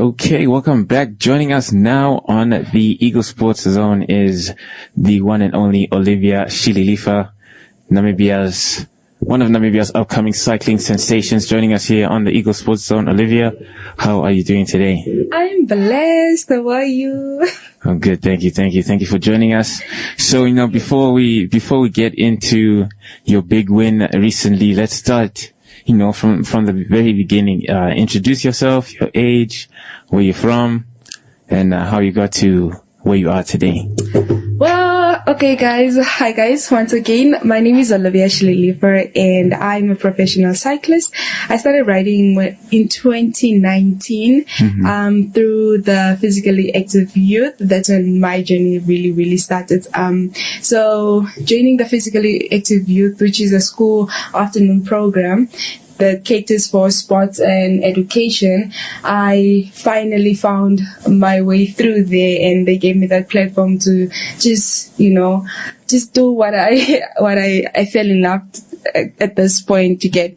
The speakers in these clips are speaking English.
Okay, welcome back. Joining us now on the Eagle Sports Zone is the one and only Olivia Shililifa, one of Namibia's upcoming cycling sensations, joining us here on the Eagle Sports Zone. Olivia, how are you doing today? I'm blessed. How are you? Oh, good. Thank you. Thank you for joining us. So, before we get into your big win recently, let's start, from the very beginning. Introduce yourself, your age, where you're from, and how you got to where you are today. Well, okay, guys. Hi, guys. Once again, my name is Olivia Shililifa, and I'm a professional cyclist. I started riding in 2019 through the Physically Active Youth. That's when my journey really started. So joining the Physically Active Youth, which is a school afternoon program that caters for sports and education, I finally found my way through there, and they gave me that platform to just do what I fell in love at this point to get.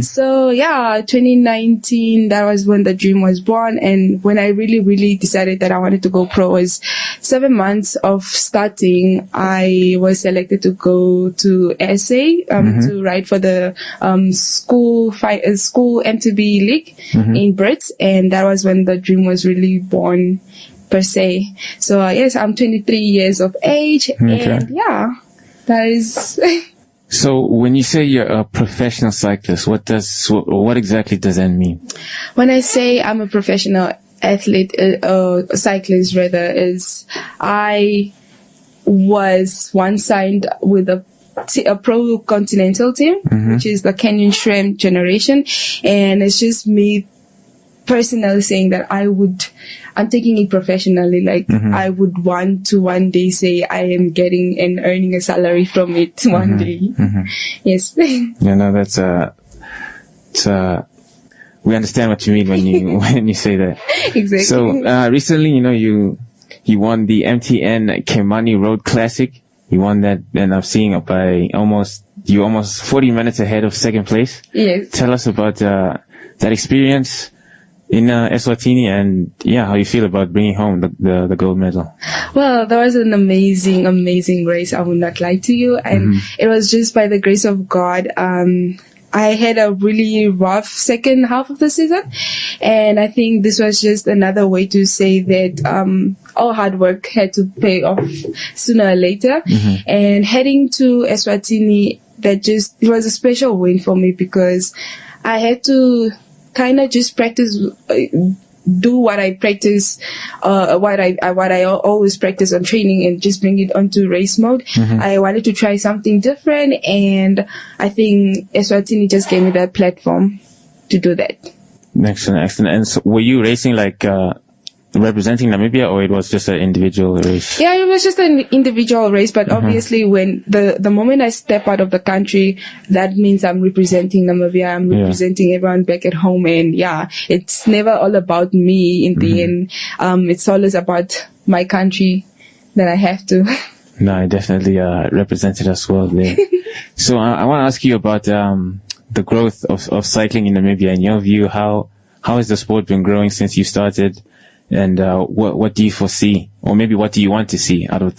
So yeah, 2019, that was when the dream was born. And when I really decided that I wanted to go pro was 7 months of starting. I was selected to go to SA to ride for the school MTB league in Brits, and that was when the dream was really born per se. So yes, I'm 23 years of age, and yeah, that is. So when you say you're a professional cyclist, what exactly does that mean? When I say I'm a professional athlete, cyclist rather, is I was once signed with a pro continental team, which is the Kenyan Shrimp generation, and it's just me personally saying that I'm taking it professionally. Like I would want to one day say I am getting and earning a salary from it one day. Yes. That's we understand what you mean when you say that. Exactly. So recently, you won the MTN Kimani Road Classic. You won that, and I'm seeing it by almost 40 minutes ahead of second place. Yes. Tell us about that experience in Eswatini, and how you feel about bringing home the gold medal. Well, that was an amazing race. I will not lie to you, and it was just by the grace of God. I had a really rough second half of the season, and I think this was just another way to say that all hard work had to pay off sooner or later. And heading to Eswatini, it was a special win for me because I had to kind of just practice, do what I practice, what I always practice on training, and just bring it onto race mode. I wanted to try something different, and I think Eswatini just gave me that platform to do that. Excellent. And so were you racing representing Namibia, or it was just an individual race? Yeah, it was just an individual race, but obviously when the moment I step out of the country, that means I'm representing Namibia, I'm representing everyone back at home, and it's never all about me in the end. It's always about my country that I have to. No, I definitely represented as well there. So I want to ask you about the growth of cycling in Namibia. In your view, how has the sport been growing since you started? And what do you foresee, or maybe what do you want to see out of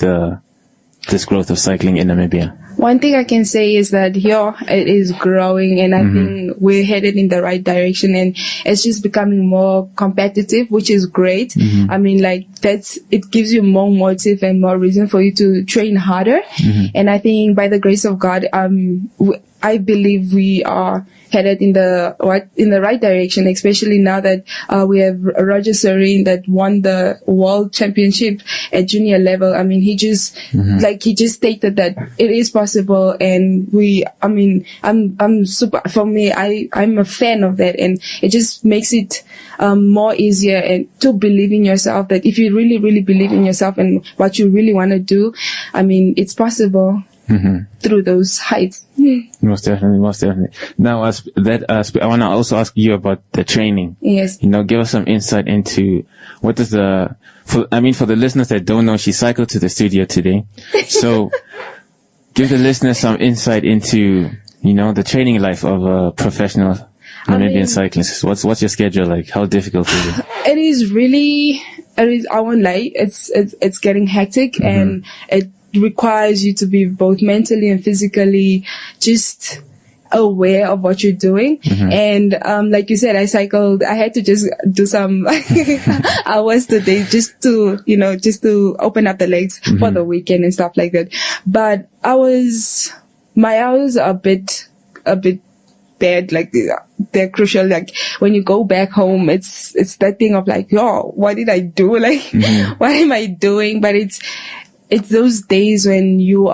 this growth of cycling in Namibia? One thing I can say is that it is growing, and I think we're headed in the right direction, and it's just becoming more competitive, which is great. I mean, it gives you more motive and more reason for you to train harder. And I think by the grace of God, I believe we are headed in the right direction, especially now that we have Roger Serene that won the world championship at junior level. I mean, he just stated that it is possible, and I'm a fan of that, and it just makes it more easier and to believe in yourself, that if you really believe in yourself and what you really want to do, I mean, it's possible. Through those heights. Most definitely. Now, I want to also ask you about the training. Yes. Give us some insight into what does for the listeners that don't know, she cycled to the studio today. So give the listeners some insight into, the training life of a professional Namibian cyclists? What's your schedule like? How difficult is it? It is really, I won't lie, it's getting hectic, and it requires you to be both mentally and physically just aware of what you're doing. And like you said, I had to just do some hours today just to open up the legs for the weekend and stuff like that. But my hours are a bit bad, like they're crucial. Like when you go back home, it's that thing of like, yo, what did I do? Like, what am I doing? But it's those days when you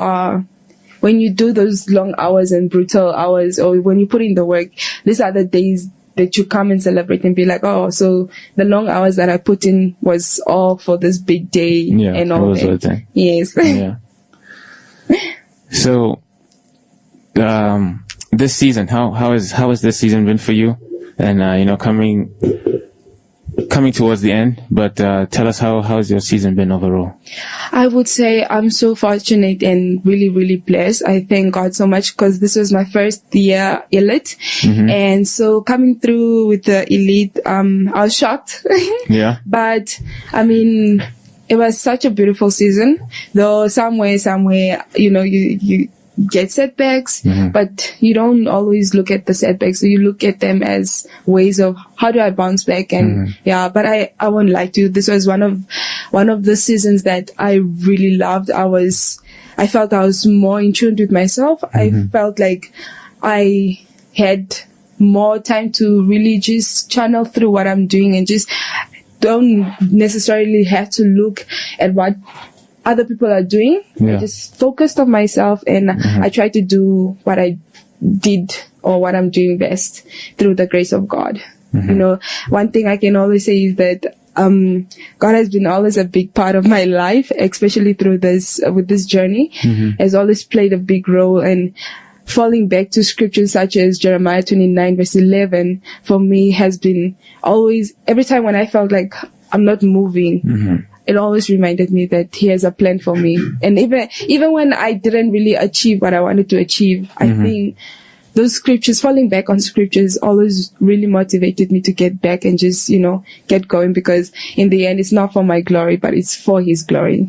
do those long hours and brutal hours, or when you put in the work, these are the days that you come and celebrate and be like, oh, so the long hours that I put in was all for this big day and all that. Yes. Yeah. So, this season, how has this season been for you? And, coming towards the end, but tell us how has your season been overall? I would say I'm so fortunate and really, really blessed. I thank God so much because this was my first year elite. And so coming through with the elite, I was shocked. Yeah. But I mean, it was such a beautiful season, though somewhere, you get setbacks, but you don't always look at the setbacks. So you look at them as ways of how do I bounce back? And but I won't lie to you. This was one of the seasons that I really loved. I felt I was more in tune with myself. I felt like I had more time to really just channel through what I'm doing and just don't necessarily have to look at what other people are doing. I just focused on myself, and I tried to do what I did or what I'm doing best through the grace of God. One thing I can always say is that God has been always a big part of my life, especially through with this journey, has always played a big role. And falling back to scriptures such as Jeremiah 29 verse 11 for me has been always, every time when I felt like I'm not moving, it always reminded me that He has a plan for me. And even when I didn't really achieve what I wanted to achieve, I think those scriptures, falling back on scriptures, always really motivated me to get back and just, get going, because in the end, it's not for my glory, but it's for His glory.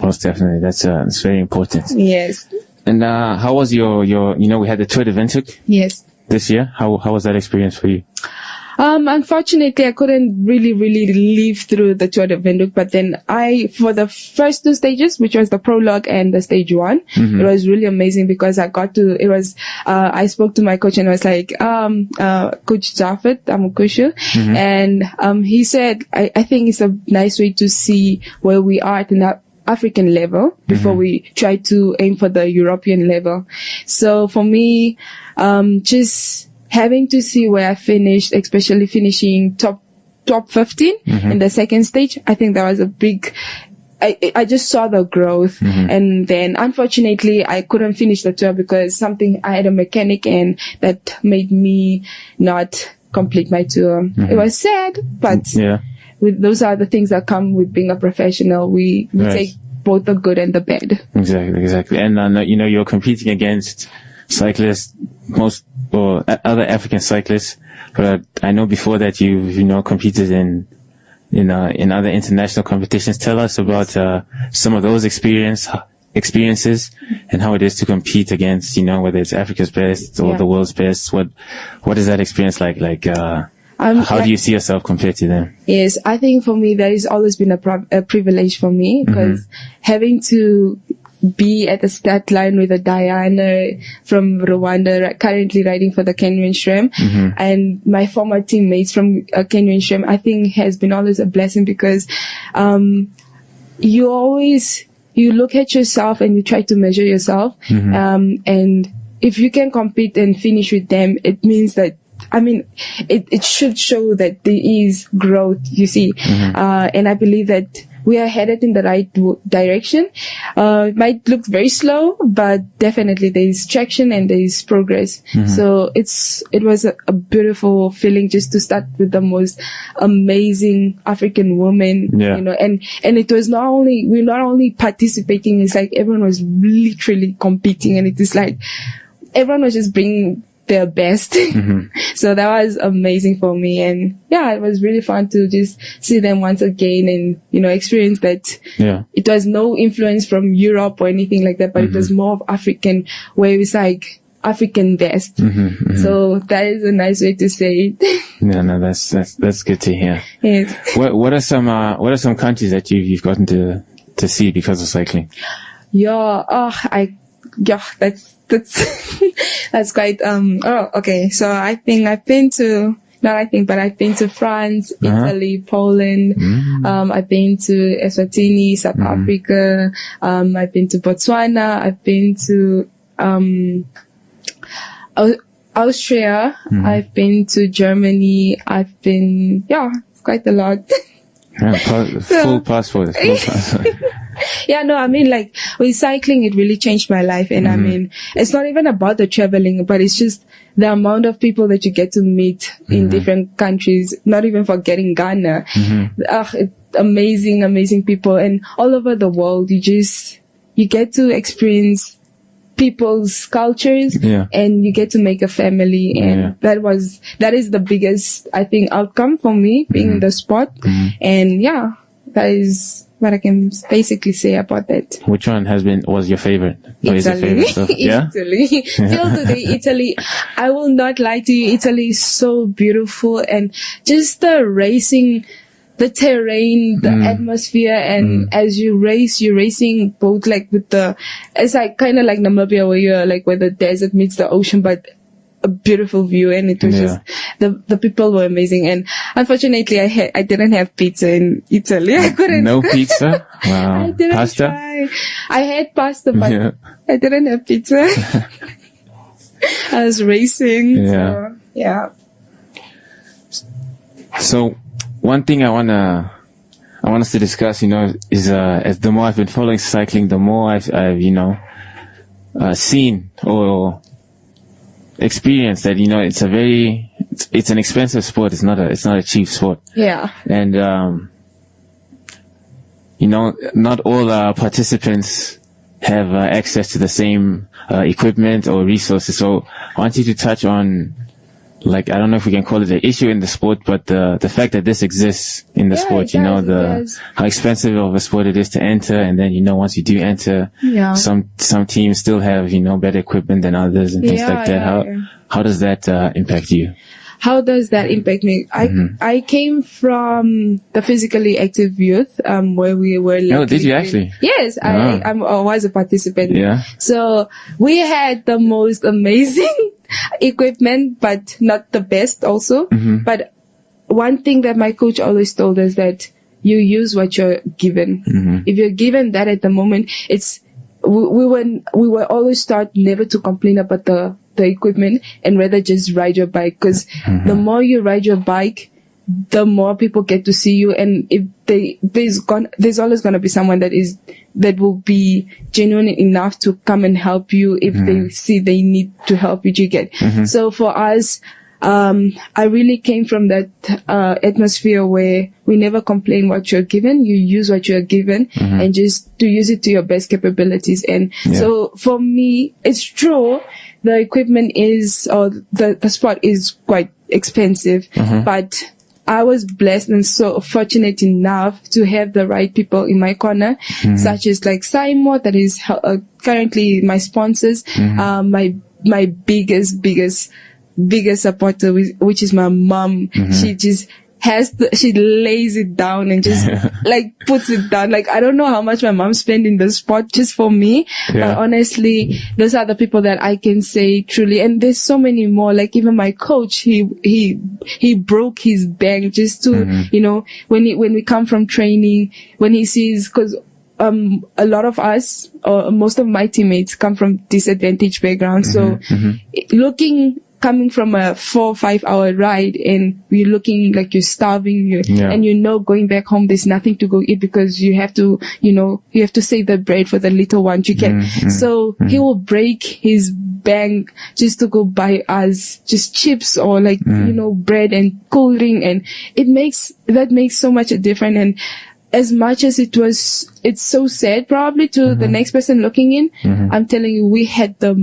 Most definitely. That's very important. Yes. And how was your we had the Tour de Windhoek this year. How was that experience for you? Unfortunately, I couldn't really live through the Tour de Windhoek, but then for the first two stages, which was the prologue and the stage 1, it was really amazing because I spoke to my coach and I was like, Coach Jafet Amukushu, and he said, I think it's a nice way to see where we are at the African level before we try to aim for the European level. So for me, just having to see where I finished, especially finishing top 15 in the second stage, I think that was a big, I just saw the growth. And then unfortunately I couldn't finish the tour because I had a mechanic and that made me not complete my tour. It was sad, but those are the things that come with being a professional. We take both the good and the bad. Exactly. And you're competing against cyclists, other African cyclists, but I know before that you've competed in other international competitions. Tell us about some of those experiences and how it is to compete against whether it's Africa's best or the world's best. What is that experience like? How do you see yourself compared to them? Yes, I think for me that has always been a privilege for me, because having to be at the start line with a Diana from Rwanda, currently riding for the Kenyan Shrem, and my former teammates from Kenyan Shrem, I think has been always a blessing, because you look at yourself and you try to measure yourself, and if you can compete and finish with them, it means that, it should show that there is growth, you see. And I believe that we are headed in the right direction. It might look very slow, but definitely there is traction and there is progress. So it was a beautiful feeling just to start with the most amazing African woman, and it was we're not only participating, it's like everyone was literally competing, and it is like everyone was just bringing their best. So that was amazing for me. And yeah, it was really fun to just see them once again and, you know, experience that. Yeah. It was no influence from Europe or anything like that, but it was more of African, where it's like African best. So that is a nice way to say it. No, that's good to hear. Yes. What are some countries that you've gotten to see because of cycling? That's that's quite okay. So I've been to France, Italy, Poland. I've been to Eswatini, South Africa. I've been to Botswana. I've been to Austria. I've been to Germany. I've been quite a lot. Full passport. Yeah, no, I mean, like, with cycling, it really changed my life. And I mean, it's not even about the traveling, but it's just the amount of people that you get to meet in different countries, not even forgetting Ghana. It's amazing, amazing people. And all over the world, you get to experience people's cultures and you get to make a family. And that is the biggest, I think, outcome for me being in the sport. And yeah, that is what I can basically say about that. Which one was your favorite? Italy. Yeah? Italy. Till today, Italy. I will not lie to you. Italy is so beautiful, and just the racing, the terrain, the atmosphere, and as you're racing both like it's like kind of like Namibia where the desert meets the ocean, but a beautiful view. And it was just, the people were amazing. And unfortunately I didn't have pizza in Italy. I couldn't. No pizza? Wow. I didn't Pasta? try. I had pasta, but I didn't have pizza. I was racing. Yeah. So, yeah. So one thing I want us to discuss, is, as the more I've been following cycling, the more I've seen or experienced that, it's an expensive sport. It's not a cheap sport. Yeah. And, not all, participants have access to the same, equipment or resources. So I want you to touch on, I don't know if we can call it an issue in the sport, but the fact that this exists in the sport, how expensive of a sport it is to enter. And then, once you do enter, some teams still have, better equipment than others and things like that. How does that impact you? How does that impact me? I came from the physically active youth, where we were. Oh, did you actually? Yes, I was a participant. Yeah. So we had the most amazing equipment, but not the best also. But one thing that my coach always told us that you use what you're given. If you're given that at the moment, we were always taught never to complain about the equipment and rather just ride your bike, because the more you ride your bike, the more people get to see you. And if there's always going to be someone that will be genuine enough to come and help you if they see they need to help you. You get. So for us, I really came from that atmosphere where we never complain what you're given. You use what you're given and just to use it to your best capabilities. And so for me, it's true. The equipment the sport is quite expensive, but I was blessed and so fortunate enough to have the right people in my corner, such as like Simo, that is currently my sponsors, my biggest supporter, which is my mom. She just she lays it down and just puts it down. I don't know how much my mom spent in the sport just for me. But honestly, those are the people that I can say truly. And there's so many more. Even my coach, he broke his bank just to, when we come from training, when he sees, cause a lot of us, or most of my teammates, come from disadvantaged backgrounds. So coming from a 4 or 5 hour ride and you're looking like you're starving, and going back home, there's nothing to go eat because you have to, you have to save the bread for the little ones you can. So he will break his bank just to go buy us just chips or bread and cool drink. And that makes so much a difference. And as much as it's so sad probably to the next person looking in, I'm telling you, we had the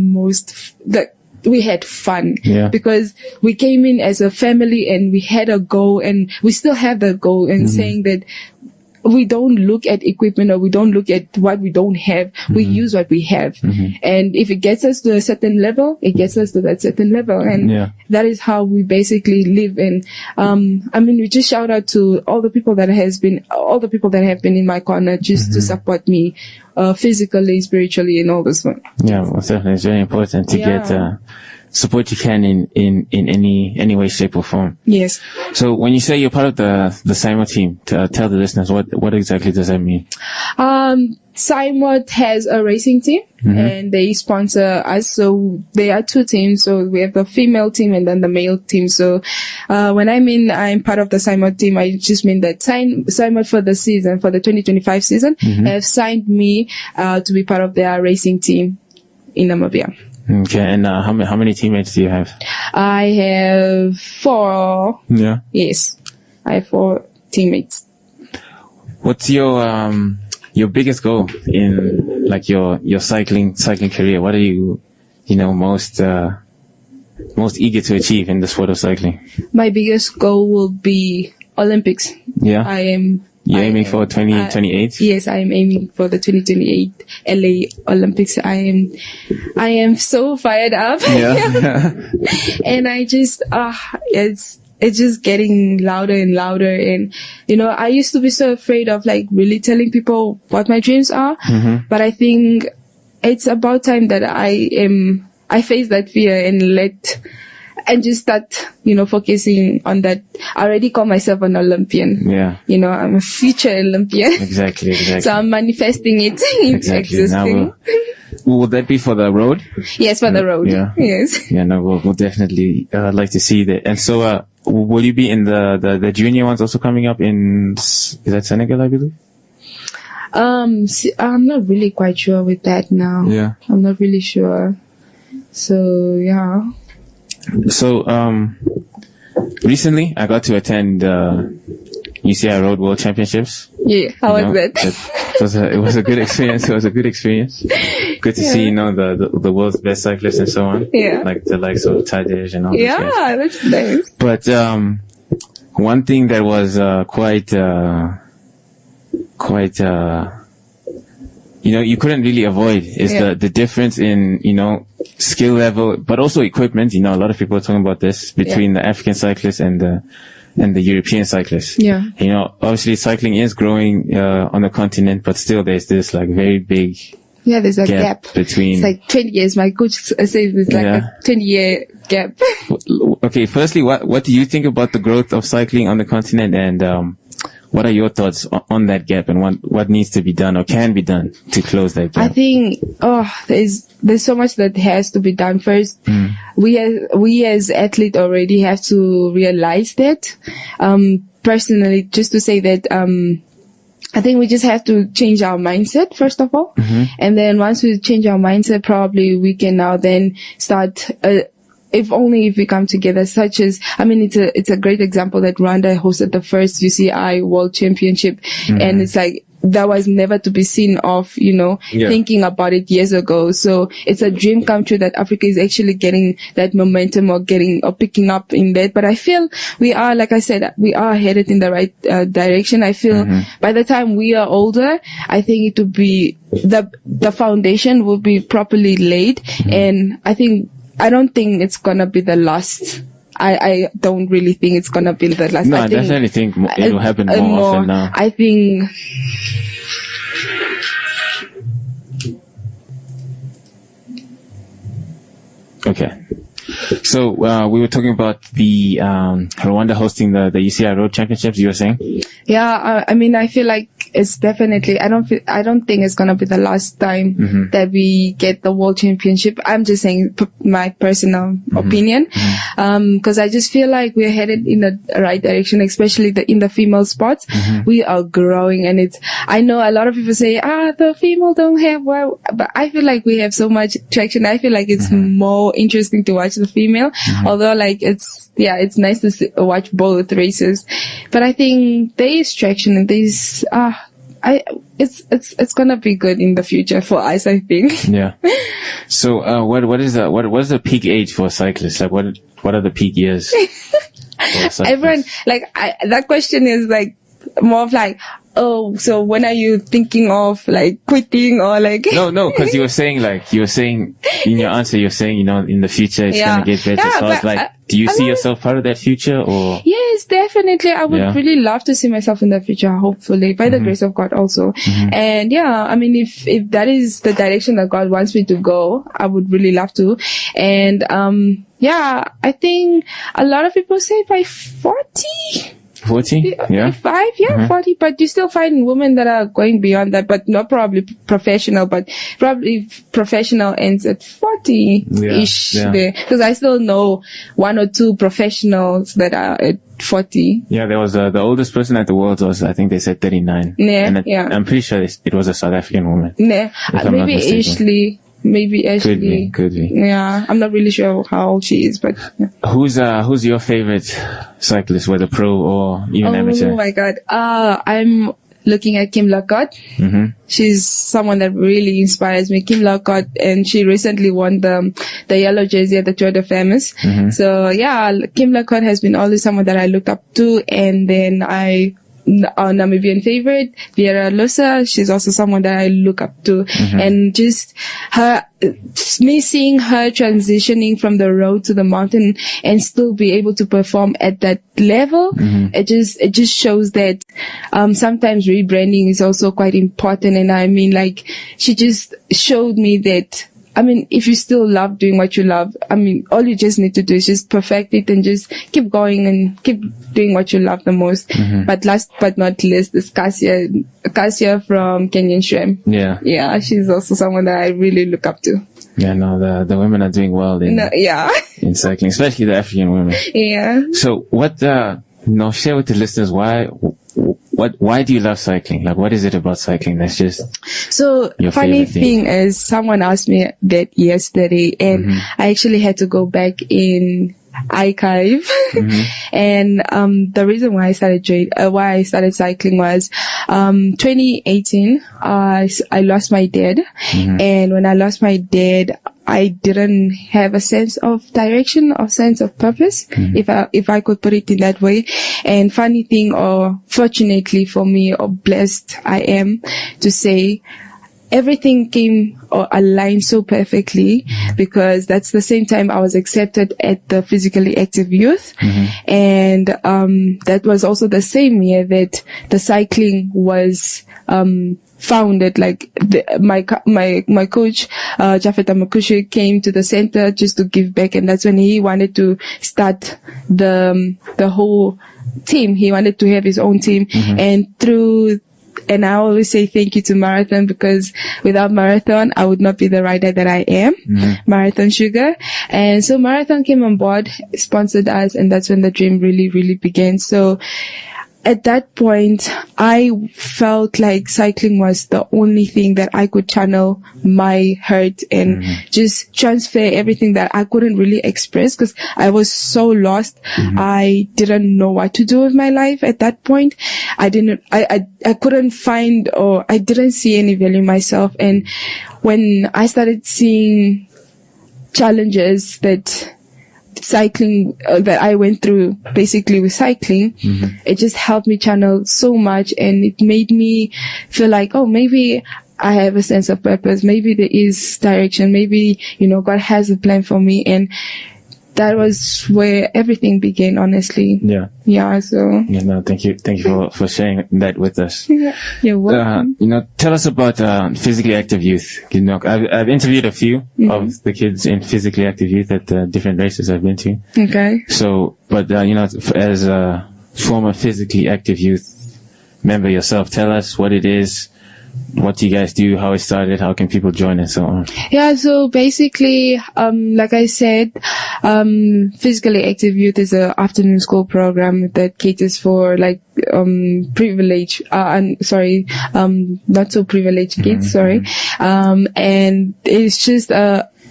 we had fun Yeah. because we came in as a family and we had a goal, and we still have the goal, and saying that we don't look at equipment or we don't look at what we don't have. We use what we have. And if it gets us to a certain level, it gets us to that certain level. And that is how we basically live. And, we just shout out to all the people that have been in my corner just to support me, physically, spiritually, and all this one. Yeah, well, definitely. It's very important to get, support you can in any way, shape or form. Yes. So when you say you're part of the SIMO team, tell the listeners what exactly does that mean? SIMO has a racing team and they sponsor us. So there are two teams. So we have the female team and then the male team. So, when I'm part of the SIMO team, I just mean that SIMO for the season, for the 2025 season, have signed me, to be part of their racing team in Namibia. Okay, and how many teammates do you have? I have 4. Yeah. Yes, I have 4 teammates. What's your biggest goal in like your cycling career? What are you most eager to achieve in the sport of cycling? My biggest goal will be Olympics. Yeah. You're aiming for 2028? Yes, I am aiming for the 2028 LA Olympics. I am so fired up. Yeah. And I just, it's just getting louder and louder. And, I used to be so afraid of like really telling people what my dreams are. But I think it's about time that I face that fear and just start, focusing on that. I already call myself an Olympian. Yeah. I'm a future Olympian. Exactly. So I'm manifesting it into existing. Will that be for the road? Yes, for the road. Yeah. Yes. Yeah, no, we'll definitely like to see that. And so, will you be in the junior ones also coming up is that Senegal, I believe? I'm not really quite sure with that now. Yeah. I'm not really sure. So, yeah. So, recently I got to attend UCI Road World Championships. Yeah, how was that? It was a good experience. It was a good experience. Good to see, the world's best cyclists and so on. Yeah. Like the likes of Tadej and all those guys. Yeah, that's nice. But one thing that was quite you couldn't really avoid is the difference in, skill level, but also equipment. A lot of people are talking about this between the African cyclists and the European cyclists. Yeah. Obviously cycling is growing, on the continent, but still there's this like very big there's a gap between. It's like 20 years. My coach says it's like a 20-year gap. Okay. Firstly, what do you think about the growth of cycling on the continent, and, what are your thoughts on that gap, and what needs to be done or can be done to close that gap? I think, there's so much that has to be done first. We as athletes already have to realize that. Personally, just to say that, I think we just have to change our mindset, first of all. And then once we change our mindset, probably we can now then start, if we come together, such as, it's a great example that Rwanda hosted the first UCI World Championship. And it's like, that was never to be seen of, thinking about it years ago. So it's a dream come true that Africa is actually getting that momentum or picking up in that. But I feel we are, like I said, we are headed in the right direction. I feel by the time we are older, I think it would be, the foundation will be properly laid. And I don't think it's gonna be the last. I don't really think it's gonna be the last. No, I definitely think it will happen more often now. I think. Okay. So, we were talking about the, Rwanda hosting the UCI Road Championships, you were saying? Yeah, I feel like it's definitely, I don't think it's gonna be the last time that we get the World Championship. I'm just saying my personal opinion. Cause I just feel like we're headed in the right direction, especially in the female sports. We are growing, and I know a lot of people say, the female don't have, but I feel like we have so much traction. I feel like it's more interesting to watch the female, although like it's nice to watch both races. But I think there is traction, and I it's gonna be good in the future for us, I think. Yeah. So, what's the peak age for cyclists? Like, what are the peak years? Everyone, that question is like more of like, oh, so when are you thinking of like quitting or like? No, because you were saying in your answer, you're saying, in the future it's gonna get better. Yeah, so I was like, do you see yourself part of that future or? Yes, definitely. I would really love to see myself in the future, hopefully, by the grace of God also. And yeah, I mean, if that is the direction that God wants me to go, I would really love to. And, yeah, I think a lot of people say by 40. 40? Yeah. 5, 40, but you still find women that are going beyond that, but not probably professional, but probably professional ends at 40-ish there. Because I still know 1 or 2 professionals that are at 40. Yeah, there was the oldest person at the Worlds was, I think they said 39. Yeah, I'm pretty sure it was a South African woman. Yeah, maybe Ashley. Could be. Yeah, I'm not really sure how old she is, but yeah. Who's your favorite cyclist, whether pro or even amateur? Oh my God. I'm looking at Kim Lockhart. She's someone that really inspires me. Kim Lockhart, and she recently won the yellow jersey at the Tour de Famous. So yeah, Kim Lockhart has been always someone that I looked up to, and then our Namibian favorite, Vera Losa, she's also someone that I look up to. And just me seeing her transitioning from the road to the mountain and still be able to perform at that level, it just shows that sometimes rebranding is also quite important. And I mean, like, she just showed me that, I mean, if you still love doing what you love, I mean, all you just need to do is just perfect it and just keep going and keep doing what you love the most. But last but not least is Cassia from Kenyan Shrimp. Yeah, she's also someone that I really look up to. Yeah, no, the women are doing well in cycling, especially the African women. Yeah. So what, share with the listeners why do you love cycling? Like, what is it about cycling that's just so your funny favorite thing is someone asked me that yesterday, and I actually had to go back in archive and the reason why I started cycling was 2018 I lost my dad, and when I lost my dad I didn't have a sense of direction or sense of purpose, if I could put it in that way. And funny thing, or fortunately for me, or blessed I am to say, everything came or aligned so perfectly, because that's the same time I was accepted at the physically active youth. And that was also the same year that the cycling was founded. Like my coach Jafet Amakushe came to the center just to give back, and that's when he wanted to start the whole team. He wanted to have his own team, and I always say thank you to Marathon, because without Marathon, I would not be the rider that I am. Marathon Sugar. And so Marathon came on board, sponsored us, and that's when the dream really, really began. So at that point, I felt like cycling was the only thing that I could channel my hurt and just transfer everything that I couldn't really express, because I was so lost. I didn't know what to do with my life at that point. I couldn't find, or I didn't see any value in myself. And when I started seeing challenges that cycling that I went through basically with cycling, it just helped me channel so much, and it made me feel like, oh, maybe I have a sense of purpose, maybe there is direction, maybe God has a plan for me. And that was where everything began, honestly. So thank you for sharing that with us. You're welcome. Tell us about physically active youth. I've interviewed a few of the kids in physically active youth at different races I've been to. Okay. So, but as a former physically active youth member yourself, tell us what it is. What do you guys do? How it started? How can people join and so on? Yeah, so basically, like I said, physically active youth is an afternoon school program that caters for like privileged, not so privileged kids. And it's just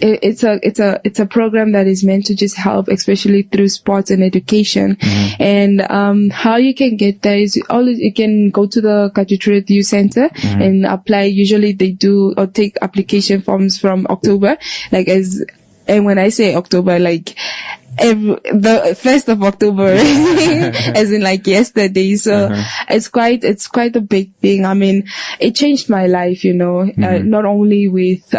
it's a program that is meant to just help, especially through sports and education. And how you can get there is you can go to the Kajutruth Youth Center and apply. Usually they do or take application forms from October, and when I say October, like the 1st of October, as in like yesterday. So it's quite a big thing. I mean, it changed my life, not only with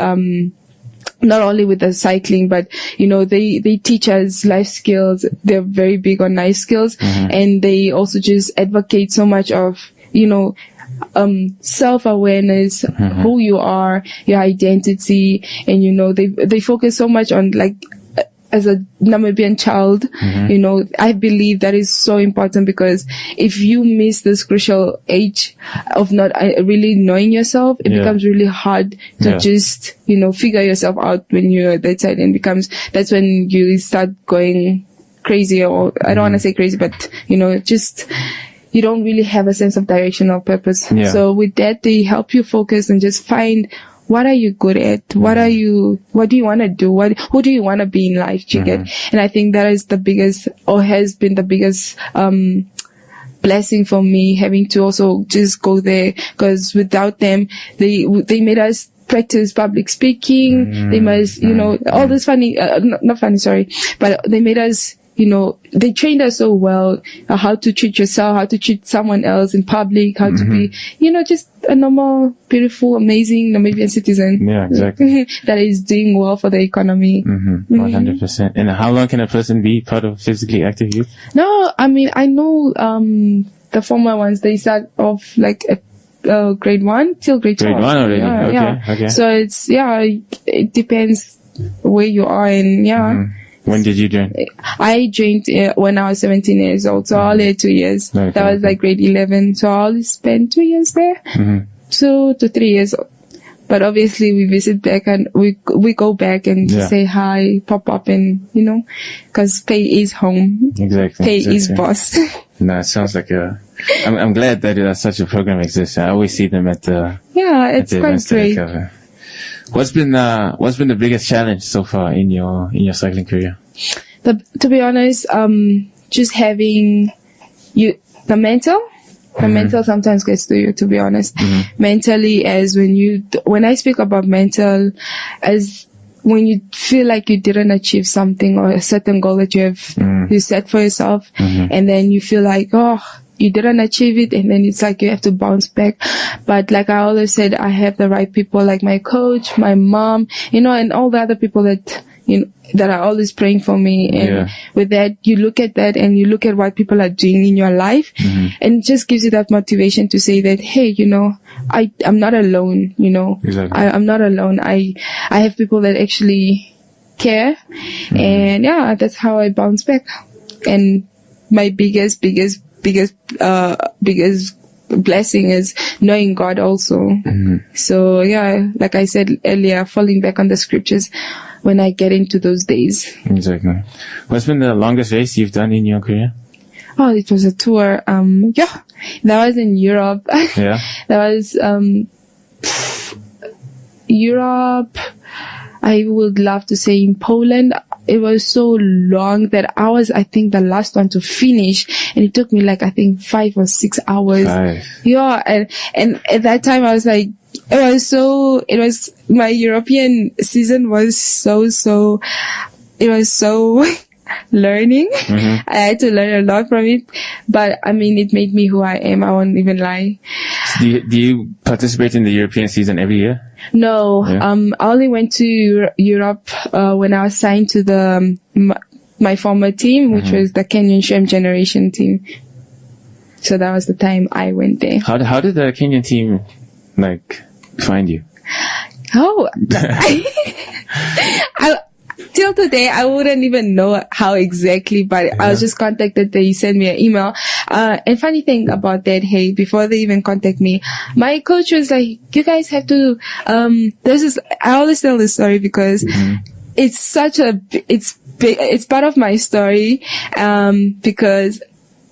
the cycling, but they teach us life skills. They're very big on life skills, and they also just advocate so much of self-awareness, who you are, your identity, and they focus so much on, like, as a Namibian child, I believe that is so important, because if you miss this crucial age of not really knowing yourself, it becomes really hard to just, figure yourself out when you're at that side, and that's when you start going crazy, or I don't want to say crazy, but, just, you don't really have a sense of direction or purpose. Yeah. So with that, they help you focus and just find, what are you good at? What do you want to do? Who do you want to be in life? Do you get? And I think that is the biggest, or has been the biggest, blessing for me, having to also just go there, because without them, they made us practice public speaking. They must, all this not funny, sorry, but they made us, they trained us so well, how to treat yourself, how to treat someone else in public, how to be, just a normal, beautiful, amazing Namibian citizen. Yeah, exactly. That is doing well for the economy. 100%. And how long can a person be part of physically active youth? No, I mean, I know, the former ones, they start off like grade 1 till grade 12. Grade 1 already? Yeah, Okay. So it depends where you are, and When did you join? I joined when I was 17 years old, so I only had 2 years. Okay, that was like grade 11, so I only spent 2 years there, 2 to 3 years. But obviously we visit back, and we go back and say hi, pop up, and because pay is home. Exactly. Pay is boss. No, it sounds like I'm glad that such a program exists. I always see them at the it's quite great. What's been the biggest challenge so far in your cycling career? To be honest, just having the mental sometimes gets to you, to be honest. Mentally, as when I speak about mental, as when you feel like you didn't achieve something or a certain goal that you set for yourself, and then you feel like, you didn't achieve it, and then it's like you have to bounce back. But like I always said, I have the right people, like my coach, my mom, and all the other people that that are always praying for me. And with that, you look at that and you look at what people are doing in your life, and it just gives you that motivation to say that, hey, I'm not alone. Exactly. I'm not alone. I have people that actually care, and that's how I bounce back. And my biggest blessing is knowing God also. So like I said earlier, falling back on the scriptures when I get into those days. Exactly. What's been the longest race you've done in your career? Oh, it was a tour. That was in Europe. Yeah. That was Europe. I would love to say in Poland. It was so long that I was, I think, the last one to finish, and it took me like, I think, 5 or 6 hours. Yeah, and at that time I was like, my European season was so learning. I had to learn a lot from it, but I mean, it made me who I am. I won't even lie. Do you participate in the European season every year? No, I only went to Europe when I was signed to my former team, which was the Kenyan Shrimp Generation team. So that was the time I went there. How did the Kenyan team find you? Till today, I wouldn't even know how exactly, but I was just contacted. They sent me an email. And funny thing about that, hey, before they even contact me, my coach was like, you guys have to, I always tell this story because it's part of my story, because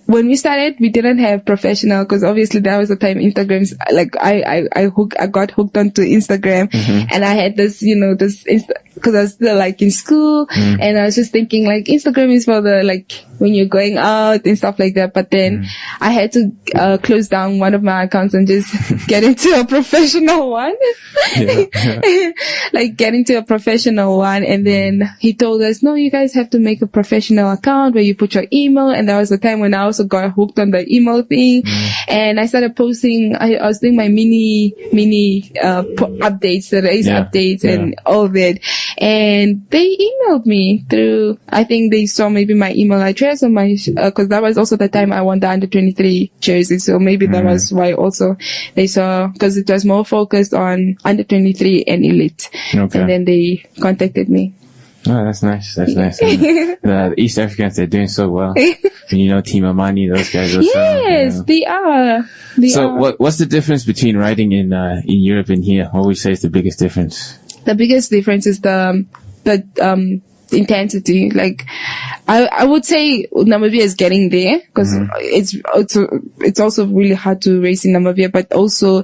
when we started, we didn't have professional, because obviously that was the time Instagram's like, I got hooked onto Instagram, and I had this, because I was still like in school, and I was just thinking like Instagram is for the, like, when you're going out and stuff like that. But then I had to close down one of my accounts and just get into a professional one. Like get into a professional one. And then he told us, no, you guys have to make a professional account where you put your email. And that was the time when I also got hooked on the email thing. And I started posting, I was doing my mini updates, the race updates and all that. And they emailed me through, I think they saw maybe my email address on my, cause that was also the time I won the under 23 jersey. So maybe that was why also they saw, cause it was more focused on under 23 and elite. Okay. And then they contacted me. Oh, that's nice. That's nice. And, the East Africans, they're doing so well. Team Amani, those guys. Yes, they are. What's the difference between riding in Europe and here? What would you say is the biggest difference? The biggest difference is the intensity. Like, I would say Namibia is getting there, because it's also really hard to race in Namibia, but also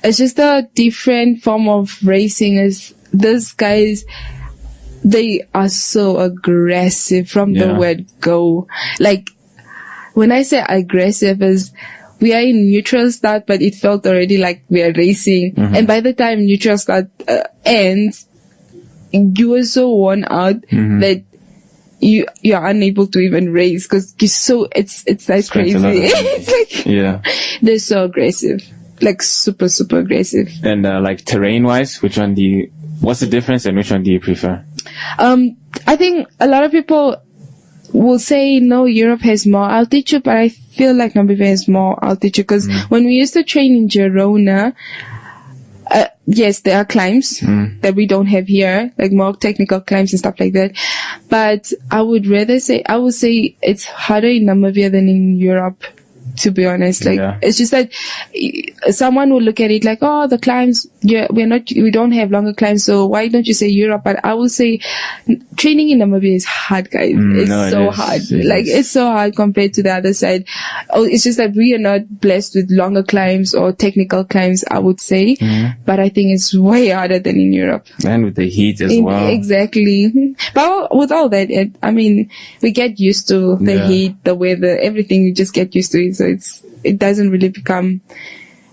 it's just a different form of racing. As these guys, they are so aggressive from the word go. Like, when I say aggressive, is we are in neutral start, but it felt already like we are racing. And by the time neutral start ends, you are so worn out that you are unable to even race, because it's like crazy. It's like they're so aggressive, like super aggressive. And like terrain wise, what's the difference, and which one do you prefer? I think a lot of people will say no, Europe has more altitude, but I feel like Namibia has more altitude, because when we used to train in Girona, yes, there are climbs that we don't have here, like more technical climbs and stuff like that. But I would say it's harder in Namibia than in Europe, to be honest. Like, it's just that someone will look at it like, oh, the climbs, we don't have longer climbs, so why don't you say Europe? But I will say training in Namibia is hard, guys. It's hard. It's so hard compared to the other side. Oh, it's just that we are not blessed with longer climbs or technical climbs, I would say. But I think it's way harder than in Europe. And with the heat as well. Exactly. But with all that, we get used to the heat, the weather, everything. We just get used to it. So it doesn't really become,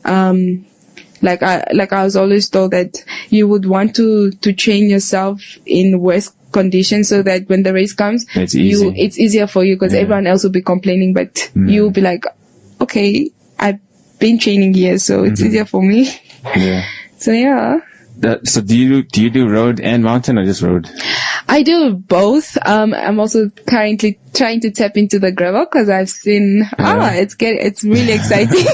like I was always told that you would want to train yourself in worse conditions, so that when the race comes, it's easier for you, because everyone else will be complaining, but you'll be like, okay, I've been training here, so it's easier for me. So so do you do road and mountain, or just road? I do both. I'm also currently trying to tap into the gravel, because I've seen, it's really exciting.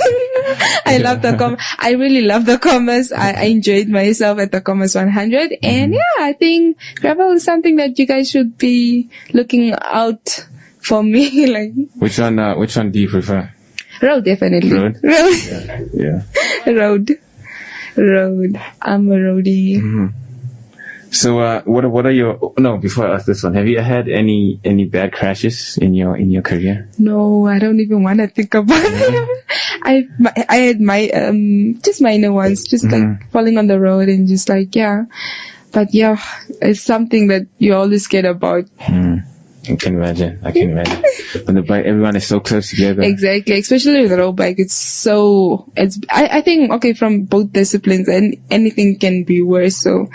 I really love the Commerce. I enjoyed myself at the Commerce 100. And I think gravel is something that you guys should be looking out for me. Like, which one do you prefer? Road, definitely. Road? Road. I'm a roadie. So, what are your, before I ask this one, have you had any bad crashes in your career? No, I don't even want to think about it. I had my, just minor ones, just like falling on the road and just like, but it's something that you always scared about. I can imagine. When the bike, everyone is so close together. Exactly. Especially with the road bike. I think, okay, from both disciplines, and anything can be worse. So,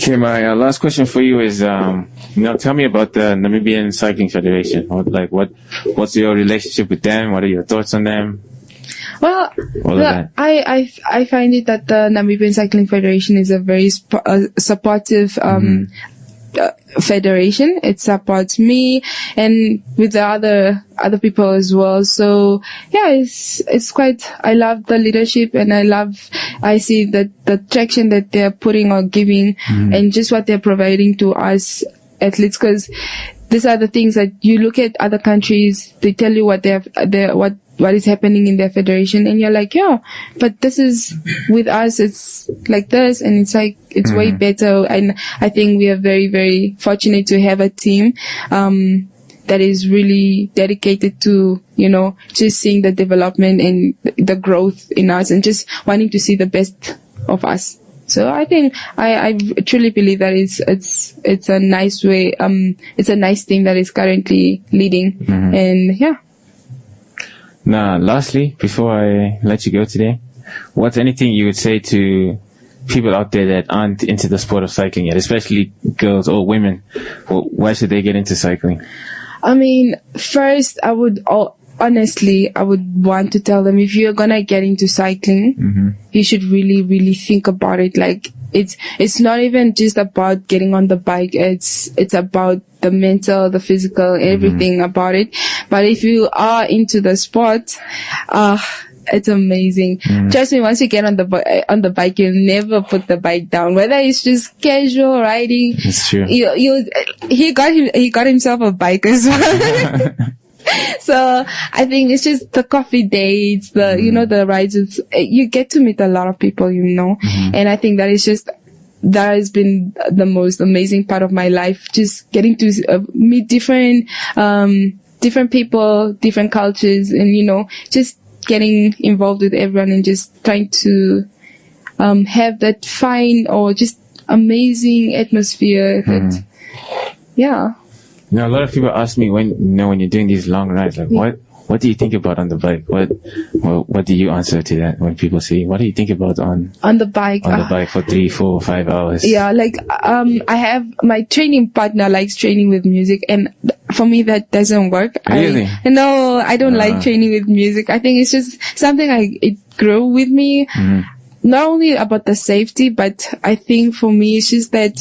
Okay, my last question for you is, tell me about the Namibian Cycling Federation. What's your relationship with them? What are your thoughts on them? Well, I find it that the Namibian Cycling Federation is a very supportive, federation. It supports me and with the other people as well. So it's quite, I love the leadership, and I see that the traction that they're putting or giving and just what they're providing to us athletes, because these are the things that you look at other countries, they tell you what what is happening in their federation, and you're like, but this is, with us, it's like this, and it's like, it's way better. And I think we are very, very fortunate to have a team, that is really dedicated to, just seeing the development and the growth in us and just wanting to see the best of us. So I think I truly believe that it's a nice way, it's a nice thing that is currently leading. Mm-hmm. And yeah. Now, lastly, before I let you go today, what's anything you would say to people out there that aren't into the sport of cycling yet, especially girls or women? Why should they get into cycling? I mean, first, honestly, I would want to tell them, if you're gonna get into cycling, mm-hmm. you should really, really think about it. Like, it's not even just about getting on the bike. It's about the mental, the physical, everything mm-hmm. about it. But if you are into the sport, it's amazing. Mm. Trust me, once you get on the bike, you'll never put the bike down. Whether it's just casual riding, it's true. He got himself a bike as well. So I think it's just the coffee dates, the rides. You get to meet a lot of people, mm-hmm. and I think that has been the most amazing part of my life. Just getting to meet different people, different cultures, and just getting involved with everyone and just trying to have that fine or just amazing atmosphere. That, yeah. A lot of people ask me when you're doing these long rides, like what do you think about on the bike? What do you answer to that when people say, what do you think about on the bike? On the bike for 3, 4, 5 hours? Yeah, like I have my training partner likes training with music, and for me that doesn't work. Really? No, I don't like training with music. I think it's just something it grew with me. Mm-hmm. Not only about the safety, but I think for me it's just that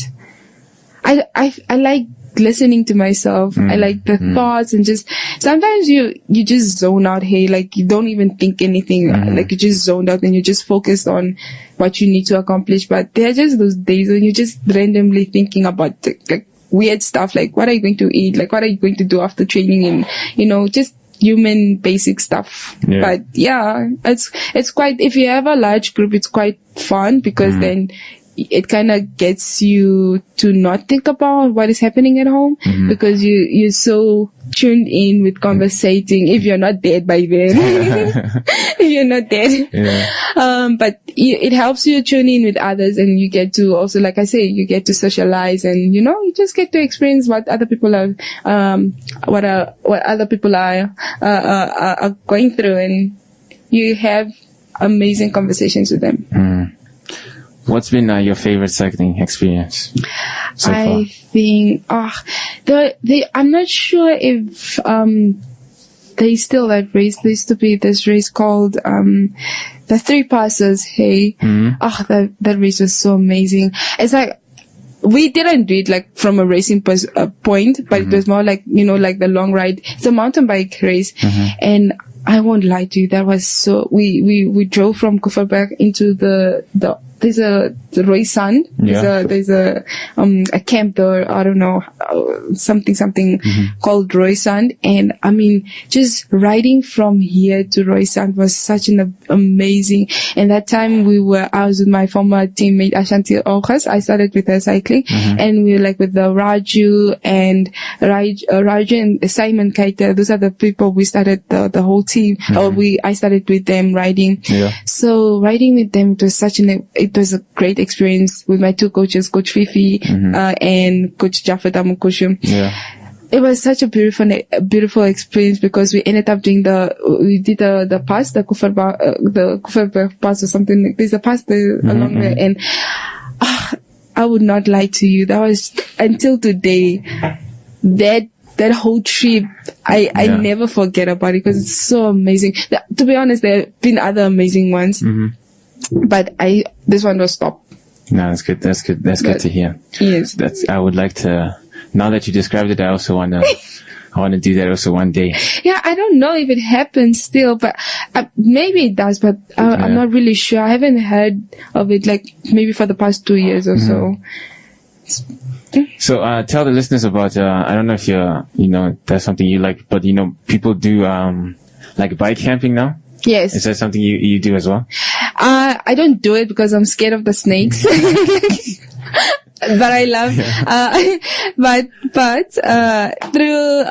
I like listening to myself. I like the thoughts, and just sometimes you just zone out. Hey, like you don't even think anything. Like you just zoned out and you just focused on what you need to accomplish. But there are just those days when you're just randomly thinking about like weird stuff, like what are you going to eat, like what are you going to do after training, and just human basic stuff. Yeah. But yeah, it's quite, if you have a large group, it's quite fun because then it kind of gets you to not think about what is happening at home because you're so tuned in with conversating. If you're not dead by then, if you're not dead, but it helps you tune in with others, and you get to also, like I say, you get to socialize, and you just get to experience what other people are, what other people are going through, and you have amazing conversations with them. What's been your favorite cycling experience so far? I think, I'm not sure if, they still that race. There used to be this race called, the 3 passes. Hey. That race was so amazing. It's like, we didn't do it like from a racing point, but it was more like, like the long ride. It's a mountain bike race. And I won't lie to you, that was so, we drove from Kufferberg into there's a Roysand. There's a camp there, I don't know, something called Roysand. And I mean, just riding from here to Roysand was such an amazing, and that time I was with my former teammate Ashanti Okas. I started with her cycling, and we were like with the Raju and Simon Kaita. Those are the people we started the whole team. I started with them riding. So riding with them, it was a great experience with my 2 coaches, Coach Fifi and Coach Jafet Amukushu. It was such a beautiful experience because we ended up doing we did the pass, the Kufferberg pass or something like this. The pass along there, and I would not lie to you, that was until today, that whole trip, I never forget about it because it's so amazing. To be honest, there have been other amazing ones. But this one was top. No, that's good. That's good. That's good to hear. Yes. I would like to, now that you described it, I also want to do that also one day. Yeah, I don't know if it happens still, but maybe it does, but I'm not really sure. I haven't heard of it like maybe for the past 2 years or so. So, tell the listeners about, I don't know if that's something you like, but people do, like bike camping now. Yes. Is that something you do as well? I don't do it because I'm scared of the snakes. but I love, through,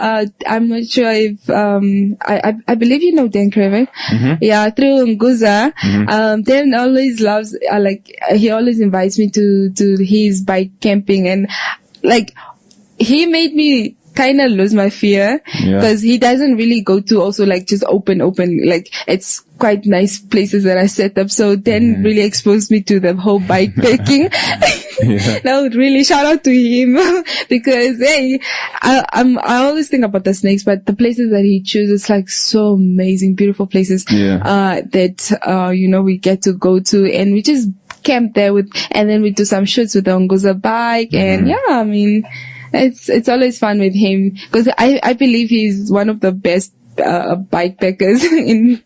I'm not sure if, I believe you know Dan Craven. Yeah, through Nguza, Dan always loves, he always invites me to his bike camping, and like, he made me kind of lose my fear, because he doesn't really go to also like just open, like it's quite nice places that I set up. So Dan really exposed me to the whole bike packing. That would really shout out to him because hey, I always think about the snakes, but the places that he chooses, like so amazing, beautiful places, that, we get to go to, and we just camp there and then we do some shoots with the Nguza bike. And I mean, it's always fun with him, because I believe he's one of the best bike packers in.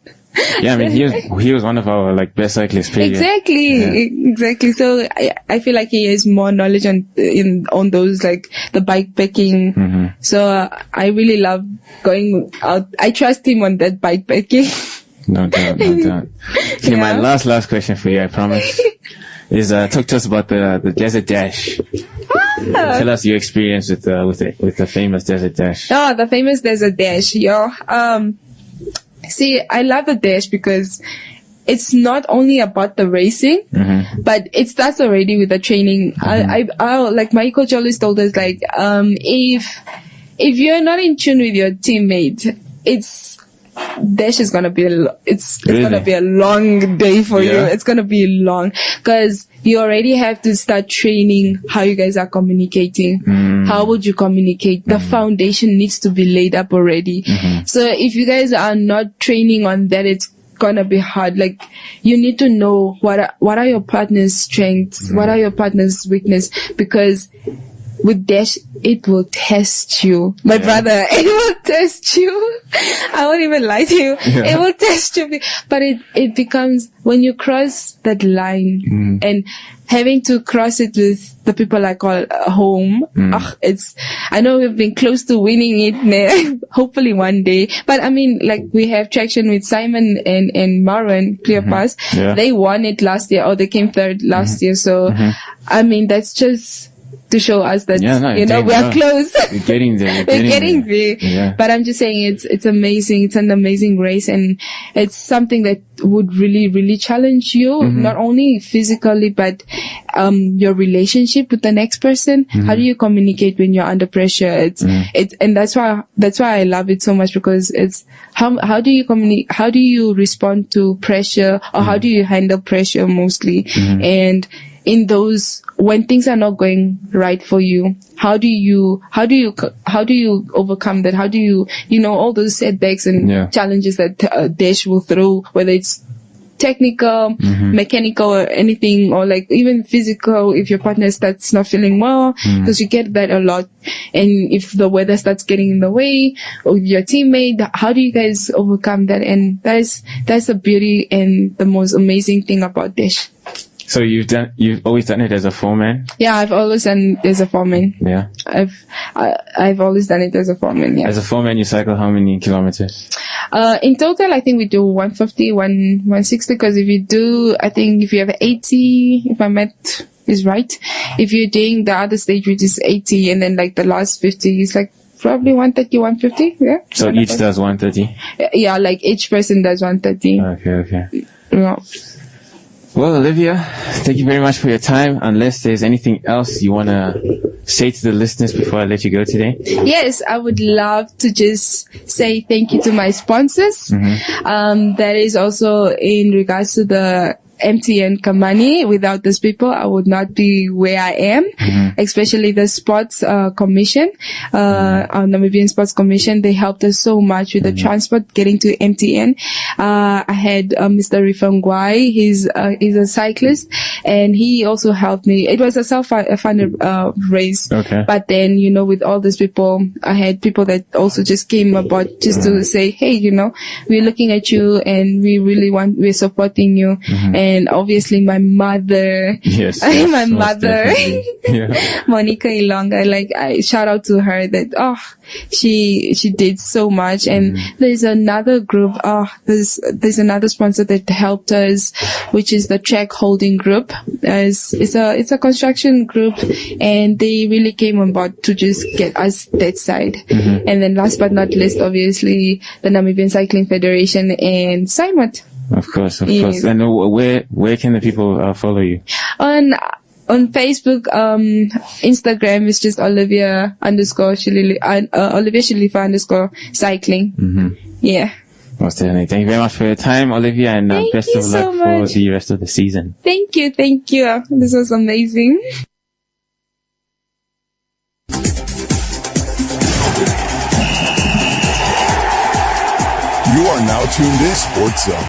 Yeah, I mean, he was one of our like best cyclists. Period. Exactly. So I feel like he has more knowledge on those, like the bike packing. So I really love going out. I trust him on that bike packing. No doubt. Okay, my last question for you, I promise, is talk to us about the Desert Dash. Tell us your experience with the famous Desert Dash. Oh, the famous Desert Dash, yo. See, I love the Dash because it's not only about the racing, but it starts already with the training. I like my coach always told us, like, if you're not in tune with your teammate, Dash is gonna be gonna be a long day for you. It's gonna be long because you already have to start training how you guys are communicating. How would you communicate? The foundation needs to be laid up already. So if you guys are not training on that, it's gonna be hard. Like, you need to know what are your partner's strengths, what are your partner's weakness, because with Dash, it will test you. My brother, it will test you. I won't even lie to you. It will test you. But it becomes, when you cross that line and having to cross it with the people I call home, I know we've been close to winning it, hopefully one day. But I mean, like, we have traction with Simon and Marwan, Cleopas. They won it last year, or they came third last year. So, I mean, that's just to show us that, we are close. We're getting there. We're getting there. Yeah. But I'm just saying it's amazing. It's an amazing race, and it's something that would really, really challenge you, not only physically, but your relationship with the next person. How do you communicate when you're under pressure? And that's why I love it so much, because it's how do you communicate? How do you respond to pressure, or how do you handle pressure mostly? And in those, when things are not going right for you, how do you overcome that? How do you all those setbacks and challenges that Dash will throw, whether it's technical, mechanical, or anything, or like even physical, if your partner starts not feeling well, because you get that a lot. And if the weather starts getting in the way, or your teammate, how do you guys overcome that? And that's the beauty and the most amazing thing about Dash. So you've always done it as a foreman? Yeah, I've always done it as a foreman. Yeah. I've always done it as a foreman, yeah. As a foreman, you cycle how many kilometers? In total, I think we do 150, 160, because if you have 80, if my math is right, if you're doing the other stage, which is 80, and then like the last 50 is like probably 130, 150, yeah. So each does 130? Yeah, like each person does 130. Okay. Yeah. Well, Olivia, thank you very much for your time. Unless there's anything else you want to say to the listeners before I let you go today? Yes, I would love to just say thank you to my sponsors. That is also in regards to the MTN Kamani. Without these people, I would not be where I am, especially the Sports Commission, our Namibian Sports Commission. They helped us so much with the transport getting to MTN. I had Mr. Rifangwai. He's a cyclist, and he also helped me. It was a self-funded race. Okay. But then, with all these people, I had people that also just came about just to say, hey, we're looking at you, and we're supporting you. And and obviously my mother. Yes, My most mother, definitely. Yeah. Monica Ilonga. Like, I shout out to her that she did so much. And there's another group. There's another sponsor that helped us, which is the Track Holding Group. It's a construction group, and they really came on board to just get us that side. And then last but not least, obviously, the Namibian Cycling Federation and Simon. Of course. Yes. And where can the people follow you? On Facebook, Instagram is just Olivia Shililifa _cycling. Yeah. Most definitely. Thank you very much for your time, Olivia, and Thank best you of luck so for much. the rest of the season. Thank you. This was amazing. You are now tuned in Sports Zone.